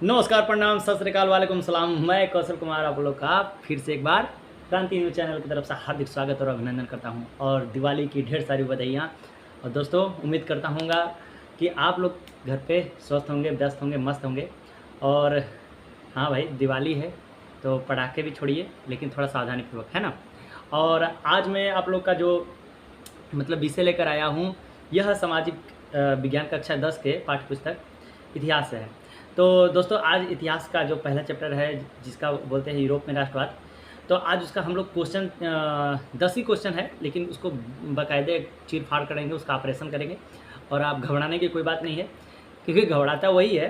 नमस्कार, प्रणाम, सत श्री अकाल, वालेकुम सलाम। मैं कौशल कुमार आप लोग का फिर से एक बार क्रांति न्यूज़ चैनल की तरफ से हार्दिक स्वागत और अभिनंदन करता हूं और दिवाली की ढेर सारी बधाइयाँ। और दोस्तों, उम्मीद करता हूँगा कि आप लोग घर पे स्वस्थ होंगे, व्यस्त होंगे, मस्त होंगे। और हाँ भाई, दिवाली है तो पटाखे भी छोड़िए, लेकिन थोड़ा सावधानीपूर्वक, है ना। और आज मैं आप लोग का जो विषय लेकर आया हूँ, यह सामाजिक विज्ञान कक्षा 10 के पाठ्य पुस्तक इतिहास से है। तो दोस्तों, आज इतिहास का जो पहला चैप्टर है, जिसका बोलते हैं यूरोप में राष्ट्रवाद, तो आज उसका हम लोग क्वेश्चन 10 ही क्वेश्चन है, लेकिन उसको बाकायदे चीर फाड़ करेंगे, उसका ऑपरेशन करेंगे। और आप घबराने की कोई बात नहीं है, क्योंकि घबराता वही है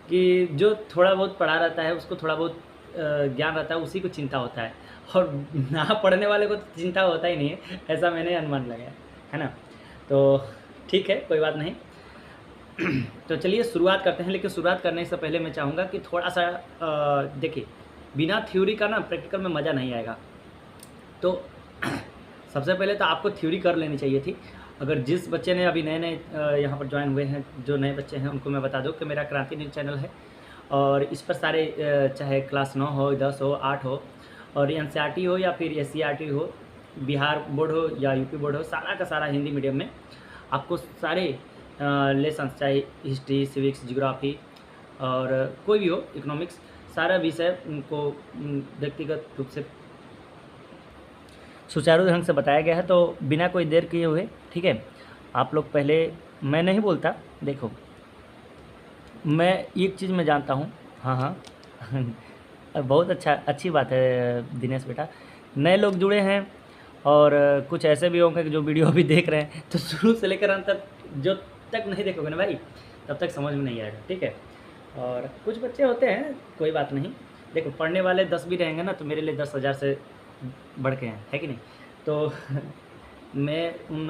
कि जो थोड़ा बहुत पढ़ा रहता है, उसको थोड़ा बहुत ज्ञान रहता है, उसी को चिंता होता है। और ना पढ़ने वाले को तो चिंता होता ही नहीं है, ऐसा मैंने अनुमान लगाया है ना। तो ठीक है, कोई बात नहीं। तो चलिए शुरुआत करते हैं, लेकिन शुरुआत करने से पहले मैं चाहूँगा कि थोड़ा सा देखिए, बिना थ्योरी का ना प्रैक्टिकल में मज़ा नहीं आएगा। तो सबसे पहले तो आपको थ्योरी कर लेनी चाहिए थी। अगर जिस बच्चे ने अभी नए नए यहाँ पर ज्वाइन हुए हैं, जो नए बच्चे हैं, उनको मैं बता दूँ कि मेरा क्रांति न्यूज़ चैनल है और इस पर सारे चाहे क्लास 9 हो, 10 हो, 8 हो, और एनसीईआरटी हो या फिर एससीईआरटी हो, बिहार बोर्ड हो या यूपी बोर्ड हो, सारा का सारा हिंदी मीडियम में आपको सारे लेसन्स, चाहे हिस्ट्री, सिविक्स, जियोग्राफी और कोई भी हो, इकोनॉमिक्स, सारा विषय उनको व्यक्तिगत रूप से सुचारू ढंग से बताया गया है। तो बिना कोई देर किए हुए, ठीक है, आप लोग पहले, मैं नहीं बोलता, देखो मैं एक चीज़ में जानता हूँ। हाँ हाँ बहुत अच्छी बात है दिनेश बेटा, नए लोग जुड़े हैं और कुछ ऐसे भी होंगे कि जो वीडियो अभी देख रहे हैं, तो शुरू से लेकर अंत तक जो तक नहीं देखोगे ना भाई, तब तक समझ में नहीं आएगा, ठीक है। और कुछ बच्चे होते हैं, कोई बात नहीं, देखो पढ़ने वाले 10 भी रहेंगे ना, तो मेरे लिए 10,000 से बढ़ के हैं, है कि नहीं। तो मैं उन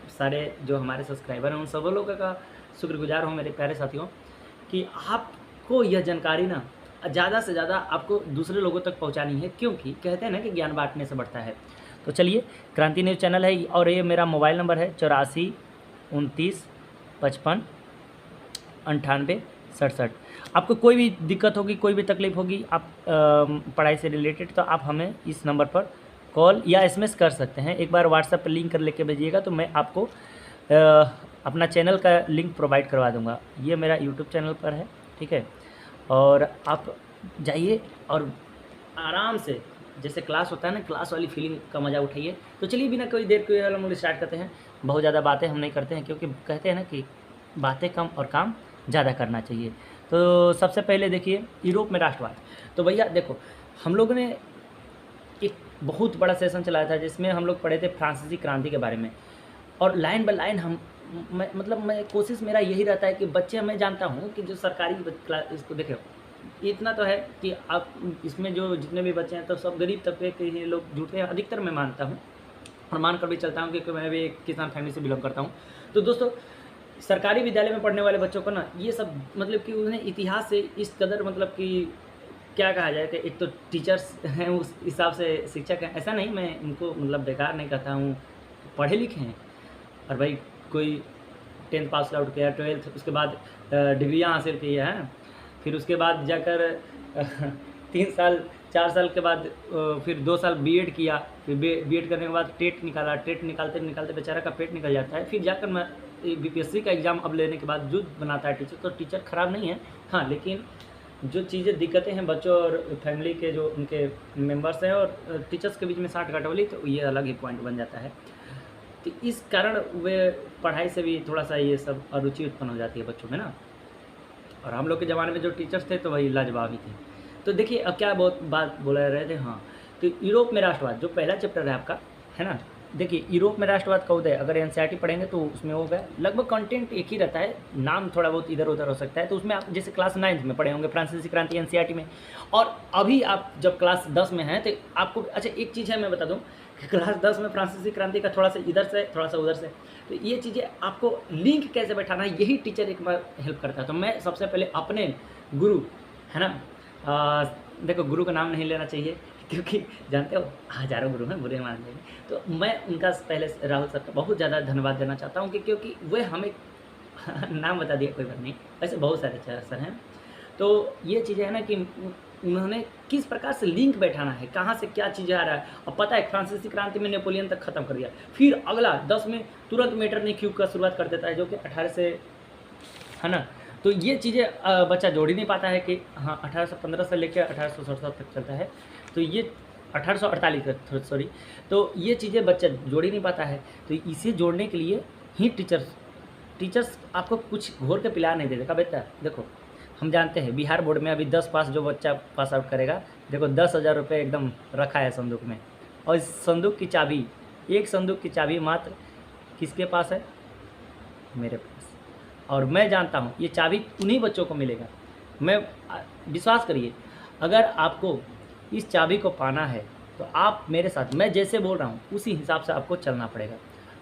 सारे जो हमारे सब्सक्राइबर हैं, उन सब लोगों का शुक्रगुजार हूँ, मेरे प्यारे साथियों, कि आपको यह जानकारी ना ज़्यादा से ज़्यादा आपको दूसरे लोगों तक पहुँचानी है, क्योंकि कहते हैं ना कि ज्ञान बांटने से बढ़ता है। तो चलिए, क्रांति न्यूज़ चैनल है और ये मेरा मोबाइल नंबर है 84 29 55 98 67। आपको कोई भी दिक्कत होगी, कोई भी तकलीफ़ होगी, आप पढ़ाई से रिलेटेड, तो आप हमें इस नंबर पर कॉल या एसएमएस कर सकते हैं। एक बार व्हाट्सएप पर लिंक कर लेके भेजिएगा, तो मैं आपको अपना चैनल का लिंक प्रोवाइड करवा दूंगा। ये मेरा यूट्यूब चैनल पर है, ठीक है। और आप जाइए और आराम से, जैसे क्लास होता है ना, क्लास वाली फीलिंग का मज़ा उठाइए। तो चलिए, बिना कोई देर के हम लोग स्टार्ट करते हैं। बहुत ज़्यादा बातें हम नहीं करते हैं, क्योंकि कहते हैं ना कि बातें कम और काम ज़्यादा करना चाहिए। तो सबसे पहले देखिए, यूरोप में राष्ट्रवाद। तो भैया देखो, हम लोगों ने एक बहुत बड़ा सेशन चलाया था, जिसमें हम लोग पढ़े थे फ्रांसीसी क्रांति के बारे में, और लाइन बाय लाइन मैं कोशिश मेरा यही रहता है कि बच्चे, मैं जानता हूँ कि जो सरकारी इसको देखो, इतना तो है कि आप इसमें जो जितने भी बच्चे हैं, तो सब गरीब तबके के ही लोग जुड़ते हैं, अधिकतर मैं मानता हूँ और मान कर भी चलता हूँ, क्योंकि मैं भी एक किसान फैमिली से बिलोंग करता हूँ। तो दोस्तों, सरकारी विद्यालय में पढ़ने वाले बच्चों को ना ये सब कि उन्हें इतिहास से इस कदर कि क्या कहा जाए, कि एक तो टीचर्स हैं, उस हिसाब से शिक्षक हैं, ऐसा नहीं, मैं इनको बेकार नहीं कहता हूँ, पढ़े लिखे हैं। और भाई कोई 10th पास आउट किया, 12th, उसके बाद डिग्रियाँ हासिल की हैं, फिर उसके बाद जाकर 3 साल 4 साल के बाद फिर 2 साल बीएड किया, फिर बीएड करने के बाद टेट निकाला, टेट निकालते निकालते बेचारा का पेट निकल जाता है। फिर जाकर मैं बीपीएससी का एग्ज़ाम अब लेने के बाद जो बनाता है टीचर, तो टीचर ख़राब नहीं है, हाँ, लेकिन जो चीज़ें दिक्कतें हैं बच्चों और फैमिली के जो उनके मेंबर्स हैं और टीचर्स के बीच में साठ गांठ, तो ये अलग ही पॉइंट बन जाता है। तो इस कारण वे पढ़ाई से भी थोड़ा सा ये सब अरुचि उत्पन्न हो जाती है बच्चों में ना। और हम लोग के ज़माने में जो टीचर्स थे, तो वही लाजवाब ही थे। तो देखिए, अब क्या बहुत बात बोला रहे थे, हाँ, तो यूरोप में राष्ट्रवाद जो पहला चैप्टर है आपका, है ना। देखिए, यूरोप में राष्ट्रवाद का उदय, अगर एनसीईआरटी पढ़ेंगे तो उसमें हो गया, लगभग कंटेंट एक ही रहता है, नाम थोड़ा बहुत इधर उधर हो सकता है। तो उसमें आप जैसे क्लास 9th में पढ़े होंगे फ्रांसीसी क्रांति एनसीईआरटी में, और अभी आप जब क्लास 10 में हैं, तो आपको, अच्छा एक चीज़ है, मैं बता दूं कि क्लास 10 में फ्रांसीसी क्रांति का थोड़ा सा इधर से, थोड़ा सा उधर से, तो ये चीज़ें आपको लिंक कैसे बैठाना है, यही टीचर एक बार हेल्प करता है। तो मैं सबसे पहले अपने गुरु, है ना, देखो गुरु का नाम नहीं लेना चाहिए, क्योंकि जानते हो हज़ारों गुरु हैं, बुरे मान लेंगे, तो मैं उनका पहले राहुल सर का बहुत ज़्यादा धन्यवाद देना चाहता हूँ, क्योंकि वे हमें नाम बता दिया, कोई बात नहीं, ऐसे बहुत सारे सर हैं। तो ये चीज़ें है ना कि उन्होंने किस प्रकार से लिंक बैठाना है, कहाँ से क्या चीज़ आ रहा है। अब पता है फ्रांसीसी क्रांति में नेपोलियन तक ख़त्म कर दिया, फिर अगला 10 में तुरंत मेटरनिक्यू का शुरुआत कर देता है, जो कि 18 से, है ना। तो ये चीज़ें बच्चा जोड़ ही नहीं पाता है कि हाँ 1815 से लेकर 1867 तक चलता है, तो ये 1848 तक, सॉरी। तो ये चीज़ें बच्चा जोड़ ही नहीं पाता है। तो इसे जोड़ने के लिए ही टीचर्स आपको कुछ घोर के पिला नहीं दे देगा बेटा। देखो हम जानते हैं बिहार बोर्ड में अभी 10 पास जो बच्चा पास आउट करेगा, देखो 10,000 रुपये एकदम रखा है संदूक में, और इस संदूक की चाबी, एक संदूक की चाबी मात्र किसके पास है? मेरे पास। और मैं जानता हूँ ये चाबी उन्हीं बच्चों को मिलेगा। मैं विश्वास करिए, अगर आपको इस चाबी को पाना है तो आप मेरे साथ, मैं जैसे बोल रहा हूँ उसी हिसाब से आपको चलना पड़ेगा।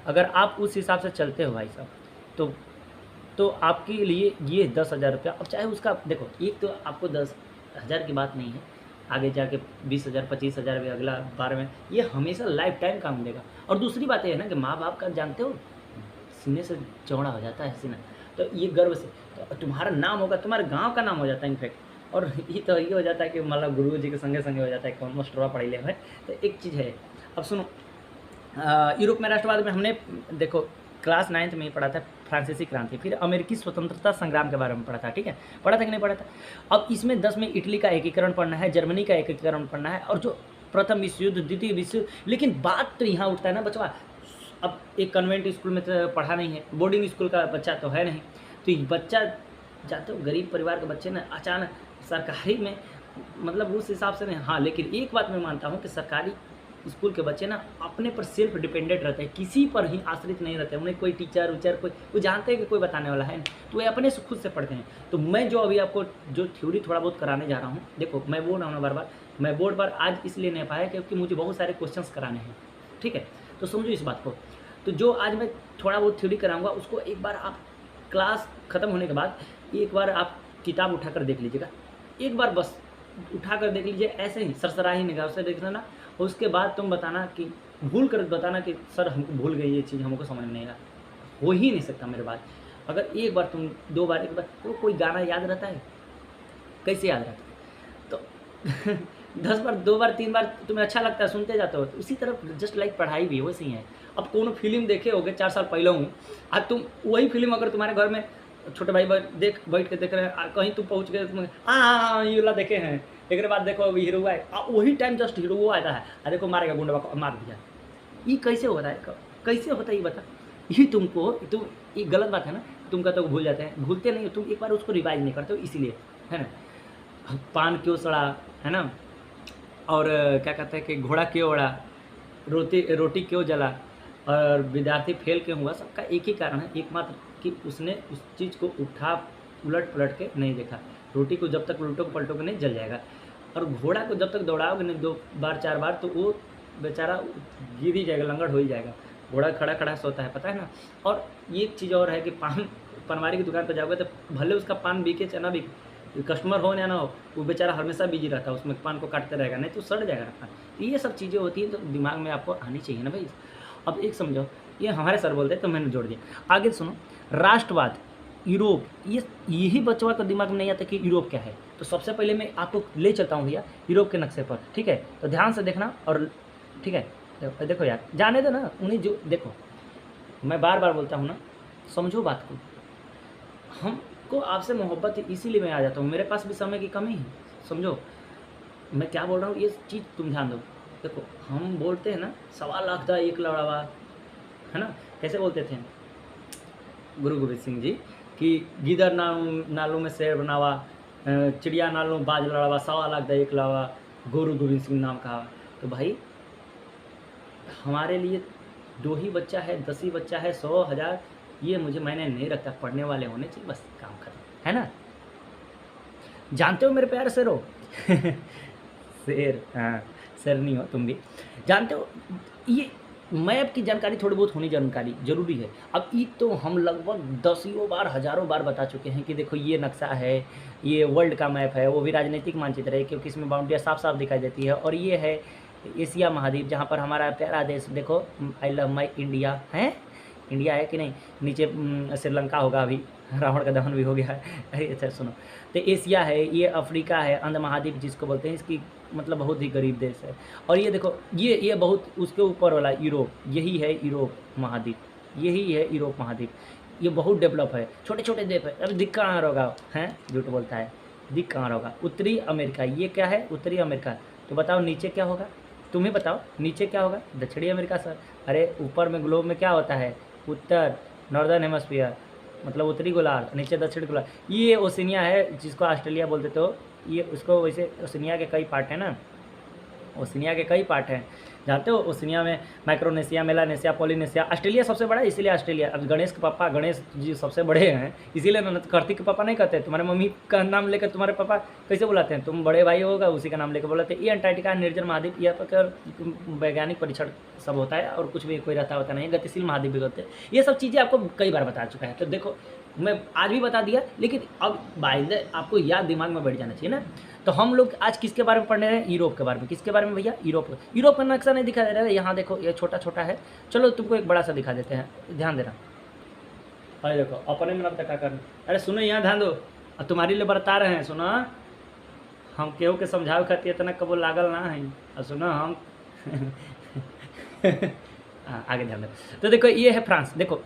अगर आप उस हिसाब से चलते हो भाई साहब, तो आपके लिए ये 10,000 रुपया, अब चाहे उसका देखो, एक तो आपको 10,000 की बात नहीं है, आगे जाके 20,000 25,000 भी अगला बार में, ये हमेशा लाइफ टाइम काम देगा। और दूसरी बात ये है ना कि माँ बाप का जानते हो सीने से चौड़ा हो जाता है सीना, तो ये गर्व से तो तुम्हारा नाम होगा, तुम्हारे गांव का नाम हो जाता है इनफैक्ट। और ये तो ये हो जाता है कि मतलब गुरु जी के संगे संगे हो जाता है, कौन मास्टरवा पढ़ी ले है। तो एक चीज़ है, अब सुनो, यूरोप में राष्ट्रवाद में हमने देखो क्लास 9th में ही पढ़ा था फ्रांसीसी क्रांति, फिर अमेरिकी स्वतंत्रता संग्राम के बारे में पढ़ा था, ठीक है, पढ़ा था कि नहीं पढ़ा था। अब इसमें 10 में इटली का एकीकरण पढ़ना है, जर्मनी का एकीकरण पढ़ना है, और जो प्रथम विश्व युद्ध, द्वितीय विश्व युद्ध। लेकिन बात तो यहाँ उठता है ना बचवा, अब एक कन्वेंट स्कूल में तो पढ़ा नहीं है, बोर्डिंग स्कूल का बच्चा तो है नहीं, तो ये बच्चा जाते हो गरीब परिवार के बच्चे ना अचानक सरकारी में, मतलब उस हिसाब से नहीं। हाँ, लेकिन एक बात मैं मानता हूँ कि सरकारी स्कूल के बच्चे ना अपने पर सेल्फ डिपेंडेंट रहते हैं, किसी पर ही आश्रित नहीं रहते। उन्हें कोई टीचर उचर कोई, वो जानते हैं कि कोई बताने वाला है, तो वे अपने से खुद से पढ़ते हैं। तो मैं जो अभी आपको जो थ्योरी थोड़ा बहुत कराने जा रहा हूँ, देखो मैं बोल रहा हूँ ना बार बार, मैं बोर्ड पर आज इसलिए नहीं पाया क्योंकि मुझे बहुत सारे क्वेश्चंस कराने हैं, ठीक है। तो समझो इस बात को। तो जो आज मैं थोड़ा बहुत थ्योरी कराऊंगा उसको एक बार आप क्लास ख़त्म होने के बाद एक बार आप किताब उठाकर देख लीजिएगा, एक बार बस उठाकर देख लीजिए, ऐसे ही सरसराही निगाह से देखना ना। उसके बाद तुम बताना कि भूल कर बताना कि सर हमको भूल गई ये चीज़, हमको समझ में नहीं आया। हो ही नहीं सकता मेरे बात। अगर एक बार तुम 2 बार, एक बार, तो कोई गाना याद रहता है? कैसे याद रहता है? तो 10 बार, 2 बार, 3 बार तुम्हें अच्छा लगता है, सुनते जाते हो। तो उसी तरह जस्ट लाइक पढ़ाई भी वैसे ही है। अब कोनो फिल्म देखे होगे 4 साल पहले हूँ, आज तुम वही फिल्म अगर तुम्हारे घर में छोटे भाई बैठ के देख रहे हैं, कहीं तुम पहुँच गए, तुम हाँ ये वाला देखे हैं, एक बाद देखो अभी हीरो आए, वही टाइम जस्ट हीरो वो आता है, देखो मारेगा गुंडा को, मार दिया। ये कैसे होता है, कैसे होता है ये बता। ये तुमको, तुम ये गलत बात है ना, तुम कहते हो भूल जाते हैं, भूलते नहीं हो तुम, एक बार उसको रिवाइज नहीं करते हो, इसीलिए, है ना। पान क्यों सड़ा, है ना, और क्या कहते हैं कि घोड़ा क्यों उड़ा, रोटी क्यों जला, और विद्यार्थी फेल क्यों हुआ, सबका एक ही कारण है, एकमात्र कि उसने उस चीज़ को उलट पलट के नहीं देखा। रोटी को जब तक उल्टो पलटोगे नहीं जल जाएगा, और घोड़ा को जब तक दौड़ाओगे नहीं 2 बार 4 बार, तो वो बेचारा गिर ही जाएगा, लंगड़ हो ही जाएगा। घोड़ा खड़ा खड़ा सोता है, पता है ना। और ये एक चीज़ और है कि पनवारी की दुकान पर जाओगे तो भले उसका पान बिके चाहे ना बिके, कस्टमर हो या ना हो, वो बेचारा हमेशा बिजी रहता है, उसमें पान को काटते रहेगा, नहीं तो सड़ जाएगा ना पान। तो ये सब चीज़ें होती हैं, तो दिमाग में आपको आनी चाहिए ना भाई। अब एक समझो, ये हमारे सर बोलते हैं तो मैंने जोड़ दिया। आगे सुनो, राष्ट्रवाद, यूरोप, ये यही बच्चों का दिमाग में नहीं आता कि यूरोप क्या है। तो सबसे पहले मैं आपको ले चलता हूँ भैया यूरोप के नक्शे पर, ठीक है। तो ध्यान से देखना, और ठीक है, देखो यार, जाने दो ना उन्हें, जो देखो मैं बार बार बोलता हूँ ना, समझो बात को। हमको आपसे मोहब्बत है, इसीलिए मैं आ जाता हूँ, मेरे पास भी समय की कमी है, समझो मैं क्या बोल रहा हूँ, ये चीज़ तुम ध्यान दो। देखो हम बोलते हैं ना, 1.25 लाख था एक लड़ावा, है ना, कैसे बोलते थे गुरु गोविंद सिंह जी कि गिदर नालों में शेर बनावा, चिड़िया नालों बाज लड़ावा, 1.25 लाख दा एक लड़ावा, गुरु गोविंद सिंह नाम कहा। तो भाई हमारे लिए 2 ही बच्चा है, 10 ही बच्चा है, 100 1000, ये मुझे मैंने नहीं रखता, पढ़ने वाले होने चाहिए, बस काम खत्म, है ना। जानते हो मेरे प्यारे शेरों शेर, हाँ शेर नहीं हो तुम भी, जानते हो ये मैप की जानकारी थोड़ी बहुत होनी जानकारी जरूरी है। अब ये तो हम लगभग 10 बार, हज़ारों बार बता चुके हैं कि देखो ये नक्शा है, ये वर्ल्ड का मैप है, वो भी राजनीतिक मानचित्र है क्योंकि इसमें बाउंड्रियाँ साफ साफ दिखाई देती है। और ये है एशिया महाद्वीप, जहाँ पर हमारा प्यारा देश, देखो आई लव माई इंडिया है, इंडिया है कि नहीं, नीचे श्रीलंका होगा, अभी रावण का दहन भी हो गया है। अरे अच्छा सुनो, तो एशिया है, ये अफ्रीका है, अंध महाद्वीप जिसको बोलते हैं, इसकी मतलब बहुत ही गरीब देश है। और ये देखो ये बहुत उसके ऊपर वाला यूरोप, यही है यूरोप महाद्वीप, यही है यूरोप महाद्वीप, ये बहुत डेवलप है, छोटे छोटे द्वीप है। अरे दिख कहाँ होगा, हैं झूठ बोलता है, दिख कहाँ होगा। उत्तरी अमेरिका, ये क्या है उत्तरी अमेरिका, तो बताओ नीचे क्या होगा, तुम ही बताओ नीचे क्या होगा, दक्षिणी अमेरिका सर। अरे ऊपर में ग्लोब में क्या होता है, उत्तर नॉर्दर्न हेमस्फीयर मतलब उत्तरी गोलार्ध, नीचे दक्षिण गोलार्ध। ये ओशिनिया है जिसको ऑस्ट्रेलिया बोलते, तो ये उसको वैसे ओशिनिया के कई पार्ट हैं ना, ओशिनिया के कई पार्ट हैं, जानते हो। ओशिनिया में माइक्रोनेशिया, मेलानेशिया, पॉलिनेशिया। ऑस्ट्रेलिया सबसे बड़ा है इसीलिए ऑस्ट्रेलिया। अब गणेश के पापा, गणेश जी सबसे बड़े हैं इसीलिए ना, कार्तिक के पापा नहीं कहते, तुम्हारे मम्मी का नाम लेकर तुम्हारे पापा कैसे बुलाते हैं, तुम बड़े भाई होगा उसी का नाम लेकर बुलाते हैं। ये अंटार्कटिका निर्जन महाद्वीप, यहाँ पर वैज्ञानिक परीक्षण सब होता है और कुछ भी कोई रहता होता नहीं, गतिशील महाद्वीप भी होते हैं। ये सब चीज़ें आपको कई बार बता चुका है, तो देखो मैं आज भी बता दिया, लेकिन अब बाइंदर आपको याद दिमाग में बैठ जाना चाहिए ना। तो हम लोग आज किसके बारे में पढ़ रहे हैं, यूरोप के बारे में। किसके बारे में भैया, यूरोप। यूरोप का नक्शा नहीं दिखा दे रहा है, यहाँ देखो ये छोटा छोटा है, चलो तुमको एक बड़ा सा दिखा देते हैं, ध्यान देना। अरे देखो अपने में क्या करना, अरे सुनो यहाँ ध्यान दो, अब तुम्हारे लिए बता रहे हैं, सुनो हम केहू के समझावे खातिर इतना कबो लागल ना है, और सुनो हम आगे ध्यान दो। तो देखो ये है फ्रांस, देखो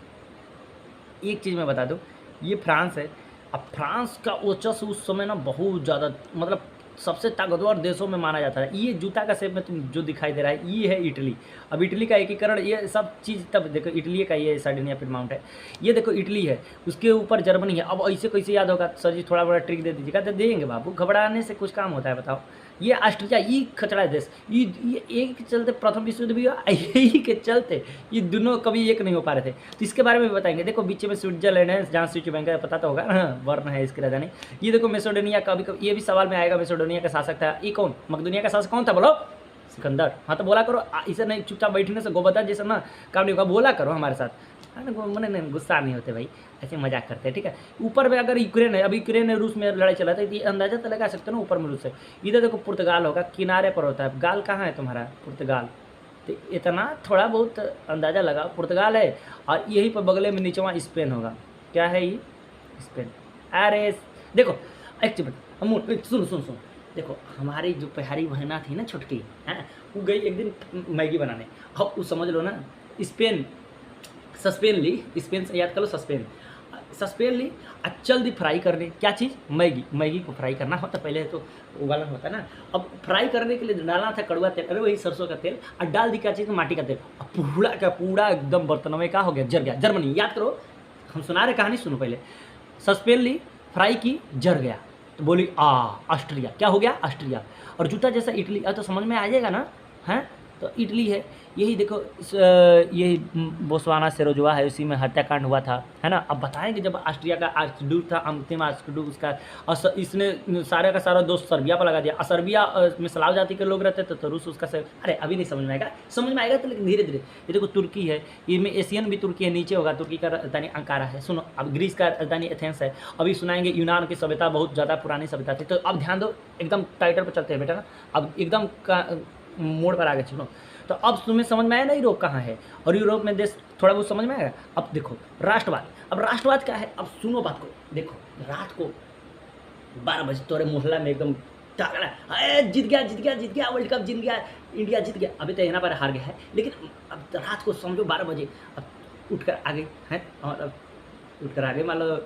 एक चीज़ मैं बता दूँ, ये फ्रांस है। अब फ्रांस का वर्चस्व उस समय ना बहुत ज़्यादा, मतलब सबसे ताकतवर देशों में माना जाता है। ये जूता का शेप में तुम जो दिखाई दे रहा है, ये है इटली। अब इटली का एकीकरण, ये सब चीज़ तब देखो, इटली का ये सार्डिनिया पिडमाउंट है, ये देखो इटली है, उसके ऊपर जर्मनी है। अब ऐसे कैसे याद होगा सर जी, थोड़ा बड़ा ट्रिक दे दीजिएगा। तो देंगे बाबू, घबराने से कुछ काम होता है, बताओ। ये ऑस्ट्रिया, ये खचड़ा देश, ये एक के चलते प्रथम विश्व युद्ध भी हुआ, यही के चलते ये दोनों कभी एक नहीं हो पा रहे थे। तो इसके बारे में भी बताएंगे। देखो बीच में स्विट्जरलैंड है, जहाँ स्विच बैंक है, पता तो होगा ना, वर्ण है इसकी राजधानी। ये देखो मैसेडोनिया, कभी ये भी सवाल में आएगा, मैसेडोनिया का शासक था, ये कौन, मकदूनिया का शासक कौन था, बोलो सिकंदर। हाँ तो बोला करो, इसे नहीं चुपचाप बैठने से गोबता जैसा ना काम नहीं होगा, बोला करो हमारे साथ, है ना। नहीं गुस्सा नहीं होते भाई, ऐसे मजाक करते हैं, ठीक है। ऊपर में अगर यूक्रेन है, अभी यूक्रेन है रूस में लड़ाई चला था, तो ये अंदाजा तो लगा सकते हो ना, ऊपर में रूस है। इधर देखो पुर्तगाल होगा, किनारे पर होता है। गाल कहाँ है तुम्हारा, पुर्तगाल। तो इतना थोड़ा बहुत अंदाजा लगा, पुर्तगाल है। और यहीं पर बगले में नीचे वहाँ स्पेन होगा, क्या है ये, स्पेन। अरे देखो एक चीज अमूल, सुन सुन सुन, देखो हमारी जो प्यारी बहना थी ना छुटकी, हैं, वो गई एक दिन मैगी बनाने। अब वो समझ लो ना, स्पेन सस्पेन ली, स्पेन से याद कर लो, सस्पेन ली और चल दी फ्राई करने, क्या चीज़, मैगी को फ्राई करना होता, पहले तो उबालना होता ना। अब फ्राई करने के लिए डालना था कड़वा तेल, अरे वही सरसों का तेल, और डाल दी क्या चीज़, माटी का तेल। अब पूरा का पूरा एकदम बर्तनों में क्या हो गया, जर गया। जर्मनी, याद करो, हम सुना रहे कहानी, सुनो पहले। सस्पेन ली, फ्राई की, जर गया, तो बोली ऑस्ट्रिया, क्या हो गया, ऑस्ट्रिया। और जूता जैसा इटली, तो समझ में आ जाएगा ना, हैं। तो इटली है, यही देखो यही बोस्वाना सेरोजवा है, उसी में हत्याकांड हुआ था, है ना। अब बताएंगे जब ऑस्ट्रिया का आर्चड्यूक था, अंतिम आर्चड्यूक उसका, और इसने सारे का सारा दोस्त सर्बिया पर लगा दिया। और सर्बिया में स्लाव जाति के लोग रहते थे, तो रूस उसका से, अरे अभी नहीं समझ में आएगा, समझ में आएगा तो, लेकिन धीरे धीरे। ये देखो तुर्की है, ये में एशियन भी तुर्की है, नीचे होगा, तुर्की का राजधानी अंकारा है। सुनो, अब ग्रीस का राजधानी एथेंस है। अभी सुनाएंगे यूनान की सभ्यता बहुत ज़्यादा पुरानी सभ्यता थी। तो अब ध्यान दो, एकदम टाइटल पर चलते हैं बेटा ना, अब एकदम का मोड़ पर आगे सुनो। तो अब तुम्हें समझ में आया ना यूरोप कहाँ है, और यूरोप में देश थोड़ा बहुत समझ में आएगा। अब देखो राष्ट्रवाद, अब राष्ट्रवाद क्या है, अब सुनो बात को। देखो रात को 12 बजे तुम्हारे मोहल्ला में एकदम तगड़ा, अरे जीत गया वर्ल्ड कप, जीत गया इंडिया, जीत गया। अभी तो यहाँ पर हार गया है, लेकिन अब रात को समझो 12 बजे, अब उठकर आ गए हैं, और अब उठकर आ गए, मान लो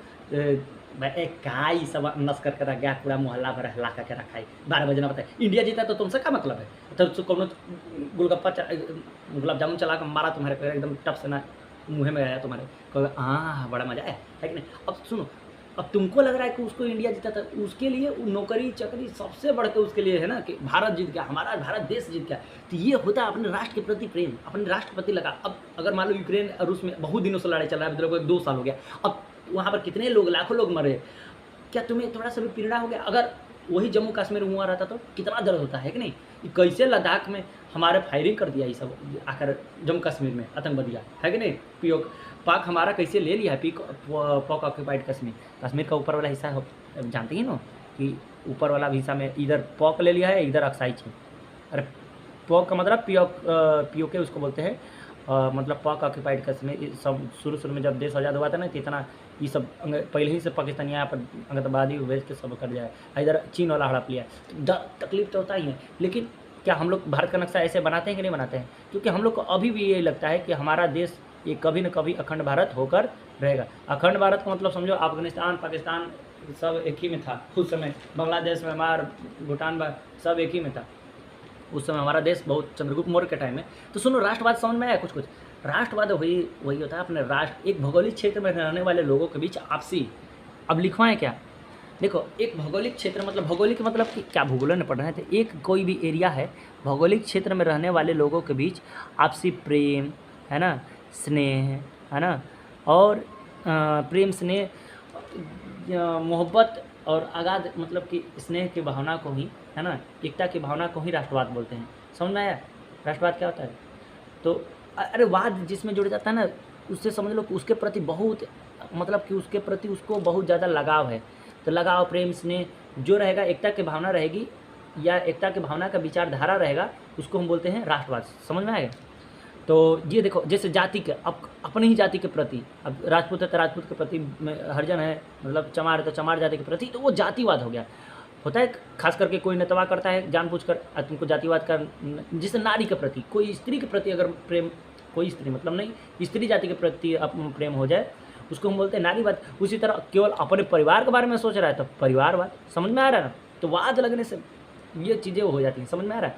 काई सब नस करके रख गया, पूरा मोहल्ला भर हला करके रखा है। 12 बजे ना बताए इंडिया जीता, तो तुमसे क्या मतलब है, तो कौन गुलगप्पा गुलाब जामुन चला कर मारा तुम्हारे पे, एकदम टप से ना मुँह में आया तुम्हारे, कहोगे हाँ बड़ा मजा है कि नहीं। अब सुनो, अब तुमको लग रहा है कि उसको इंडिया जीता था, उसके लिए नौकरी चाकरी सबसे बढ़ के उसके लिए है ना, कि भारत जीत गया, हमारा भारत देश जीत गया। तो ये होता है अपने राष्ट्र के प्रति प्रेम, अपने राष्ट्र प्रति लगा। अब अगर मान लो यूक्रेन और रूस में बहुत दिनों से लड़ाई चल रहा है, मतलब 2 साल हो गया, अब वहाँ पर कितने लोग, लाखों लोग मरे, क्या तुम्हें थोड़ा सा भी पीड़ा हो गया? अगर वही जम्मू कश्मीर हुआ रहता तो कितना दर्द होता है कि नहीं। कैसे लद्दाख में हमारे फायरिंग कर दिया ये सब आकर जम्मू कश्मीर में आतंकवादियाँ, है कि नहीं। पाक हमारा कैसे ले लिया है, पॉक ऑक्यूपाइड कश्मीर का ऊपर वाला हिस्सा हो, जानते ही ना कि ऊपर वाला हिस्सा में इधर पॉक ले लिया है, इधर अक्साई चीन। अरे पॉक का मतलब पीओके उसको बोलते हैं, मतलब पाक ऑक्यूपाइड कश्मीर सब शुरू में जब देश आज़ाद हुआ था ना, तो इतना ये सब पहले ही से पाकिस्तानी यहाँ पर आतंकवादी भेज के सब कर जाए, इधर चीन वाला हड़प लिया, तो तकलीफ तो होता ही है। लेकिन क्या हम लोग भारत का नक्शा ऐसे बनाते हैं कि नहीं बनाते हैं? क्योंकि हम लोग को अभी भी ये लगता है कि हमारा देश ये कभी न कभी अखंड भारत होकर रहेगा। अखंड भारत का मतलब समझो अफगानिस्तान पाकिस्तान सब एक ही में था उस समय, बांग्लादेश म्यांमार भूटान सब एक ही में था उस समय हमारा देश, बहुत चंद्रगुप्त मौर्य के टाइम में। तो सुनो, राष्ट्रवाद समझ में आया कुछ कुछ? राष्ट्रवाद वही होता है अपने राष्ट्र, एक भौगोलिक क्षेत्र में रहने वाले लोगों के बीच आपसी, अब लिखवाएं क्या, देखो एक भौगोलिक क्षेत्र मतलब भौगोलिक मतलब कि क्या भूगोल में पढ़ रहे थे, एक कोई भी एरिया है, भौगोलिक क्षेत्र में रहने वाले लोगों के बीच आपसी प्रेम है ना, स्नेह है ना, और प्रेम स्नेह मोहब्बत और अगाध मतलब कि स्नेह की भावना को ही है ना, एकता की भावना को ही राष्ट्रवाद बोलते हैं। समझ में आया राष्ट्रवाद क्या होता है? तो अरे वाद जिसमें जुड़ जाता है ना, उससे समझ लो कि उसके प्रति बहुत मतलब कि उसके प्रति उसको बहुत ज़्यादा लगाव है। तो लगाव प्रेम स्नेह जो रहेगा, एकता की भावना रहेगी या एकता की भावना का विचारधारा रहेगा, उसको हम बोलते हैं राष्ट्रवाद। समझ में आएगा? तो ये देखो, जैसे जाति के अपनी ही जाति के प्रति, अब राजपूत है तो राजपूत के प्रति, हरिजन है मतलब चमार है तो चमार जाति के प्रति, तो वो जातिवाद हो गया। होता है खास करके कोई नेतवा करता है जानबूझकर तुमको जातिवाद का, जैसे नारी के प्रति, कोई स्त्री के प्रति अगर प्रेम, कोई स्त्री मतलब नहीं स्त्री जाति के प्रति प्रेम हो जाए, उसको हम बोलते हैं नारीवाद। उसी तरह केवल अपने परिवार के बारे में सोच रहा है तो परिवारवाद। समझ में आ रहा है ना? तो वाद लगने से ये चीज़ें हो जाती हैं। समझ में आ रहा है?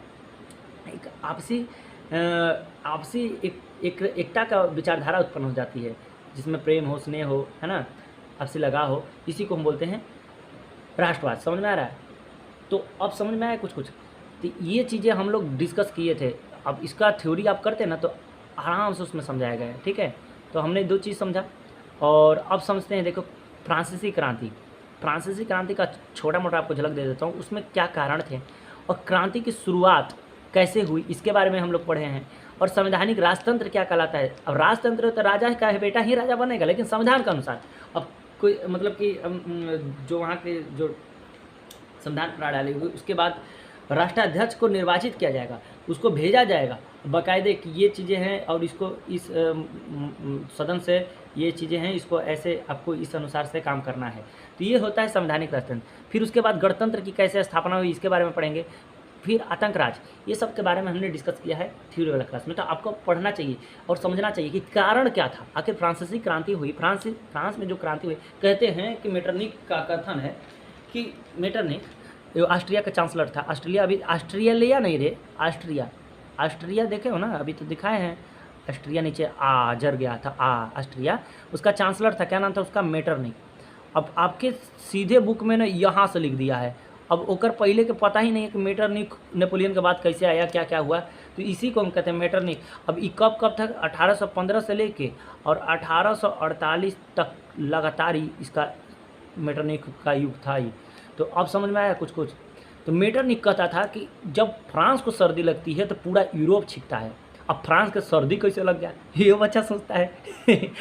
एक आपसी एकता का विचारधारा उत्पन्न हो जाती है, जिसमें प्रेम हो स्नेह हो है ना, आपसी लगा हो, इसी को हम बोलते हैं राष्ट्रवाद। समझ में आ रहा है? तो अब समझ में आया कुछ कुछ? तो ये चीज़ें हम लोग डिस्कस किए थे। अब इसका थ्योरी आप करते हैं ना तो आराम से उसमें समझाया गया है। ठीक है, तो हमने दो चीज़ समझा और अब समझते हैं। देखो फ्रांसीसी क्रांति का छोटा मोटा आपको झलक दे देता हूँ, उसमें क्या कारण थे और क्रांति की शुरुआत कैसे हुई, इसके बारे में हम लोग पढ़े हैं। और संवैधानिक राजतंत्र क्या कहलाता है? अब राजतंत्र तो राजा का है, बेटा ही राजा बनेगा, लेकिन संविधान के अनुसार। अब कोई मतलब कि जो वहाँ के जो संविधान प्रणाली हुई, उसके बाद राष्ट्राध्यक्ष को निर्वाचित किया जाएगा, उसको भेजा जाएगा बाकायदे कि ये चीज़ें हैं और इसको इस सदन से ये चीज़ें हैं, इसको ऐसे आपको इस अनुसार से काम करना है। तो ये होता है संवैधानिक राजतंत्र। फिर उसके बाद गणतंत्र की कैसे स्थापना हुई, इसके बारे में पढ़ेंगे। फिर आतंक राज, ये सब के बारे में हमने डिस्कस किया है थ्योरी वाला क्लास में। तो आपको पढ़ना चाहिए और समझना चाहिए कि कारण क्या था, आखिर फ्रांसीसी क्रांति हुई। फ्रांस में जो क्रांति हुई, कहते हैं कि मेटरनिक का कथन है कि मेटरनिक जो ऑस्ट्रिया का चांसलर था, ऑस्ट्रेलिया नहीं रे, ऑस्ट्रिया देखे हो ना, अभी तो दिखाए हैं ऑस्ट्रिया, नीचे जर गया था ऑस्ट्रिया, उसका चांसलर था, क्या नाम था उसका? मेटरनिक। अब आपके सीधे बुक में ना यहाँ से लिख दिया है, अब ओकर पहले के पता ही नहीं है कि मेटरनिक नेपोलियन के बाद कैसे आया, क्या क्या हुआ, तो इसी को हम कहते हैं मेटरनिक। अब ये कब तक? 1815 से लेके और 1848 तक लगातार ही इसका मेटरनिक का युग था ही। तो अब समझ में आया कुछ कुछ? तो मेटरनिक कहता था कि जब फ्रांस को सर्दी लगती है तो पूरा यूरोप छिपता है। अब फ्रांस के सर्दी कैसे लग गया, ये बच्चा सोचता है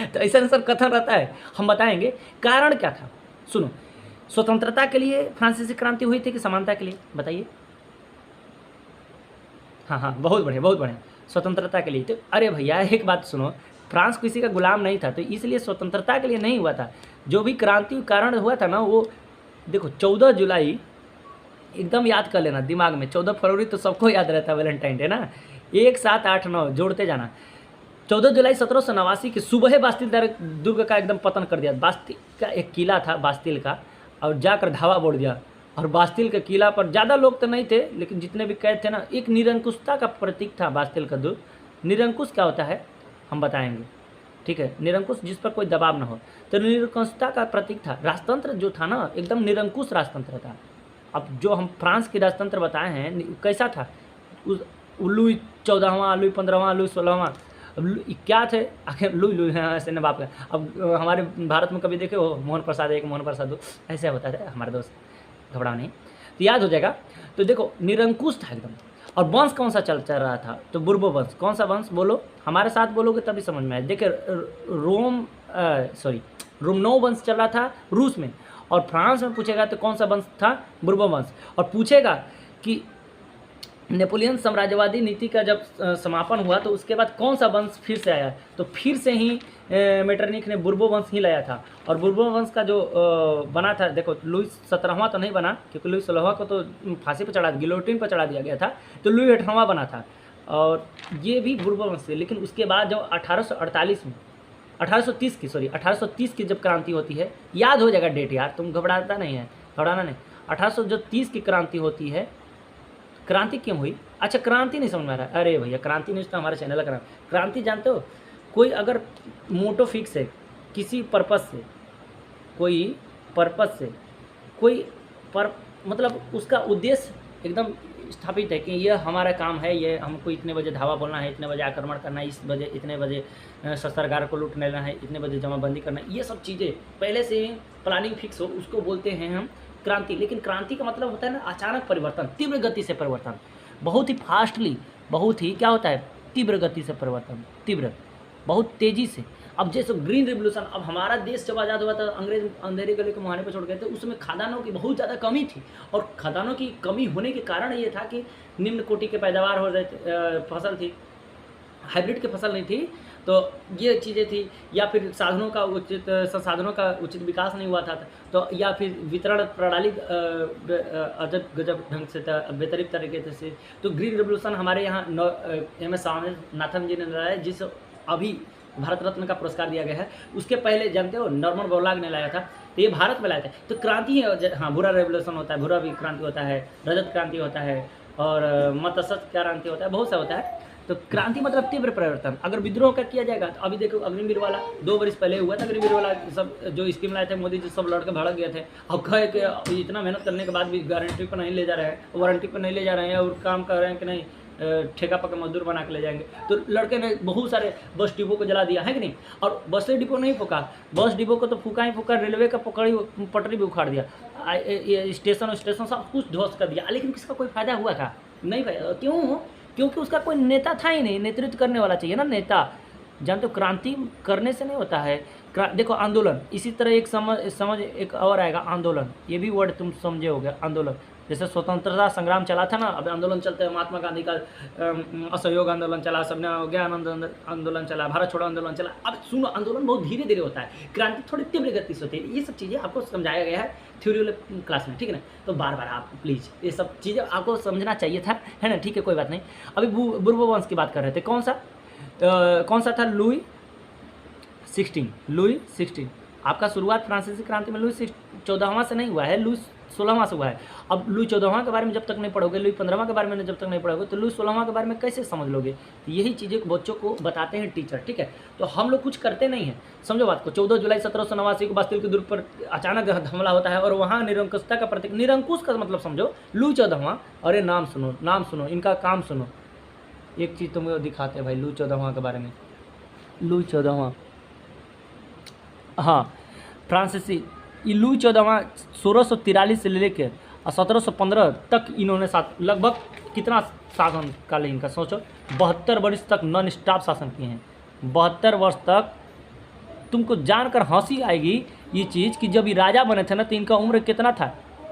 तो ऐसा सब कथन रहता है, हम बताएंगे कारण क्या था। सुनो, स्वतंत्रता के लिए फ्रांसीसी क्रांति हुई थी कि समानता के लिए, बताइए? हाँ, बहुत बढ़िया, स्वतंत्रता के लिए। तो अरे भैया एक बात सुनो, फ्रांस किसी का गुलाम नहीं था, तो इसलिए स्वतंत्रता के लिए नहीं हुआ था। जो भी क्रांति कारण हुआ था ना, वो देखो 14 जुलाई एकदम याद कर लेना दिमाग में। 14 फरवरी तो सबको याद रहता है, वैलेंटाइन डे ना, 1 7 8 9 जोड़ते जाना। 14 जुलाई 1789 की सुबह बास्तिल दुर्ग का एकदम पतन कर दिया। बास्तिल का एक किला था बास्तिल का, और जाकर धावा बोल दिया। और बास्तिल के किला पर ज़्यादा लोग तो नहीं थे, लेकिन जितने भी कैद थे ना, एक निरंकुशता का प्रतीक था बास्तिल का दुर्ग। निरंकुश क्या होता है हम बताएंगे, ठीक है? निरंकुश जिस पर कोई दबाव ना हो, तो निरंकुशता का प्रतीक था। राजतंत्र जो था ना, एकदम निरंकुश राजतंत्र था। अब जो हम फ्रांस के राजतंत्र बताए हैं कैसा था, लुई 14वां, लुई 15वां, लुई 16वां, क्या थे आखिर? लुई ऐसे नवाब का। अब हमारे भारत में कभी देखे हो मोहन प्रसाद 1 मोहन प्रसाद 2, ऐसे होता था हमारे दोस्त, घबराओ नहीं, तो याद हो जाएगा। तो देखो निरंकुश था एकदम। और वंश कौन सा चल रहा था? तो बुर्बो वंश। कौन सा वंश? बोलो, हमारे साथ बोलोगे तभी समझ में आए। देखिए रोमनो वंश चल रहा था रूस में, और फ्रांस में पूछेगा तो कौन सा वंश था? बुर्बो वंश। और पूछेगा कि नेपोलियन साम्राज्यवादी नीति का जब समापन हुआ तो उसके बाद कौन सा वंश फिर से आया, तो फिर से ही मेटरनिख ने बुर्बो वंश ही लाया था। और बुर्बो वंश का जो बना था, देखो लुईस 17वां तो नहीं बना, क्योंकि लुईस 16वां को तो फांसी पर चढ़ा, गिलोटिन पर चढ़ा दिया गया था, तो लुई 18वां बना था। और ये भी बुर्बो वंश से, लेकिन उसके बाद जब 1838 में 1830 की जब क्रांति होती है, याद हो जाएगा डेट यार, तुम घबराता नहीं है, घबराना नहीं। 1830 की क्रांति होती है। क्रांति क्यों हुई? अच्छा, क्रांति नहीं समझ में आ रहा है? अरे भैया, क्रांति न्यूज़ तो हमारा चैनल है। क्रांति जानते हो, कोई अगर मोटो फिक्स है किसी पर्पस से, कोई पर्पस से, कोई पर मतलब उसका उद्देश्य एकदम स्थापित है कि यह हमारा काम है, ये हमको इतने बजे धावा बोलना है, इतने बजे आक्रमण करना है, इस बजे इतने बजे शस्त्रागार को लूट लेना है, इतने बजे जमाबंदी करना है, ये सब चीज़ें पहले से प्लानिंग फिक्स हो, उसको बोलते हैं हम क्रांति। लेकिन क्रांति का मतलब होता है ना अचानक परिवर्तन, तीव्र गति से परिवर्तन, बहुत ही फास्टली, बहुत ही क्या होता है, तीव्र गति से परिवर्तन, तीव्र, बहुत तेज़ी से। अब जैसे ग्रीन रिवोल्यूशन, अब हमारा देश जब आज़ाद हुआ था, अंग्रेज अंधेरे गले के मुहाने पर छोड़ गए थे, उसमें खदानों की बहुत ज़्यादा कमी थी, और खदानों की कमी होने के कारण ये था कि निम्न कोटि के पैदावार हो रहे थे, फसल थी, हाइब्रिड की फसल नहीं थी, तो ये चीज़ें थी, या फिर साधनों का उचित संसाधनों का उचित विकास नहीं हुआ था, तो या फिर वितरण प्रणाली अजब गजब ढंग से था, बेतरतीब तरीके से। तो ग्रीन रिवोल्यूशन हमारे यहाँ एम.एस. स्वामीनाथन जी ने लाया, जिस अभी भारत रत्न का पुरस्कार दिया गया है। उसके पहले जानते हो नॉर्मन बोरलॉग ने लाया था, तो ये भारत में लाया था। तो क्रांति है, हाँ, भूरा रेवोल्यूशन होता है, भूरा भी क्रांति होता है, रजत क्रांति होता है, और मत्स्य क्रांति होता है, बहुत सा होता है। तो क्रांति मतलब तीव्र परिवर्तन। अगर विद्रोह का किया जाएगा तो अभी देखो अग्निवीर वाला 2 वर्ष पहले हुआ था, अग्निवीर वाला सब जो स्कीम लाए थे मोदी जी, सब लड़के भड़क गए थे। अब कहे कि इतना मेहनत करने के बाद भी गारंटी पर नहीं ले जा रहे हैं, वारंटी पर नहीं ले जा रहे हैं, और काम कर रहे हैं कि नहीं ठेका पक्का मजदूर बना के ले जाएंगे। तो लड़के ने बहुत सारे बस डिपो को जला दिया है कि नहीं। और बस डिपो नहीं फूका, बस डिपो को तो फूका ही फूका, रेलवे का पटरी भी उखाड़ दिया, स्टेशन सब कुछ ध्वस्त कर दिया। लेकिन किसका कोई फायदा हुआ था? नहीं फायदा। क्यों? क्योंकि उसका कोई नेता था ही नहीं, नेतृत्व करने वाला चाहिए ना नेता। जानते हो क्रांति करने से नहीं होता है। देखो आंदोलन, इसी तरह एक समझ एक और आएगा, आंदोलन, ये भी वर्ड तुम समझे होगे। आंदोलन जैसे स्वतंत्रता संग्राम चला था ना, अब आंदोलन चलते हैं, महात्मा गांधी का असहयोग आंदोलन चला, सबने ज्ञान आंदोलन चला, भारत छोड़ो आंदोलन चला। अब सुनो, आंदोलन बहुत धीरे धीरे होता है, क्रांति थोड़ी तीव्र गति से होती है। ये सब चीज़ें आपको समझाया गया है थ्योरी वाले क्लास में, ठीक है ना। तो बार बार आप प्लीज़ ये सब चीज़ें आपको समझना चाहिए था, है ना, ठीक है, कोई बात नहीं। अभी बुर्बो वंश की बात कर रहे थे, कौन सा था? लुई 16। आपका शुरुआत फ्रांसीसी क्रांति में लुई 14वां से नहीं हुआ है, लुई 16वां से हुआ है। अब लुई 14वां के बारे में जब तक नहीं पढ़ोगे, लुई 15वां के बारे में जब तक नहीं पढ़ोगे, तो लुई 16वां के बारे में कैसे समझ लोगे? तो यही चीज़ें बच्चों को बताते हैं टीचर, ठीक है। तो हम लोग कुछ करते नहीं हैं, समझो बात को। 14 जुलाई 1789 को बास्तिल की दुर्ग पर अचानक हमला होता है, और वहाँ निरंकुशता का प्रतीक, निरंकुश का मतलब समझो लुई 14वां। अरे नाम सुनो, इनका काम सुनो। एक चीज़ तुमको दिखाते हैं भाई लुई 14वां के बारे में। लुई 14वां, हाँ, फ्रांसीसी लुई 14वां 1643 से लेकर 1715 तक इन्होंने लगभग कितना शासन काल है इनका, सोचो 72 वर्ष तक नॉन स्टॉप शासन किए हैं। 72 वर्ष तक। तुमको जानकर हंसी आएगी ये चीज़ कि जब ये राजा बने थे ना, तो इनका उम्र कितना था?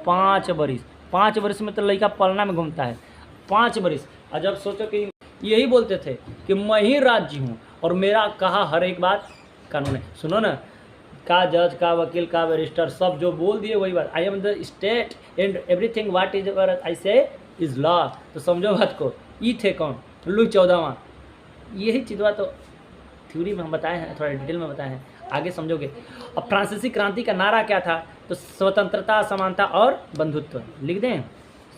5 वर्ष। 5 वर्ष में तो लड़का पलना में घूमता है, 5 वर्ष। और जब सोचो कि यही बोलते थे कि मैं ही राज्य हूँ और मेरा कहा हर एक बात कानून है। सुनो ना, का जज, का वकील, का बैरिस्टर, सब जो बोल दिए वही बात। I am the state and everything what is I से इज लॉ। तो समझो बात को। ये थे कौन? लुई 14वां। यही चीज़ तो थ्योरी में हम बताए हैं, थोड़ा डिटेल में बताए हैं, आगे समझोगे। अब फ्रांसीसी क्रांति का नारा क्या था? तो स्वतंत्रता, समानता और बंधुत्व। लिख दें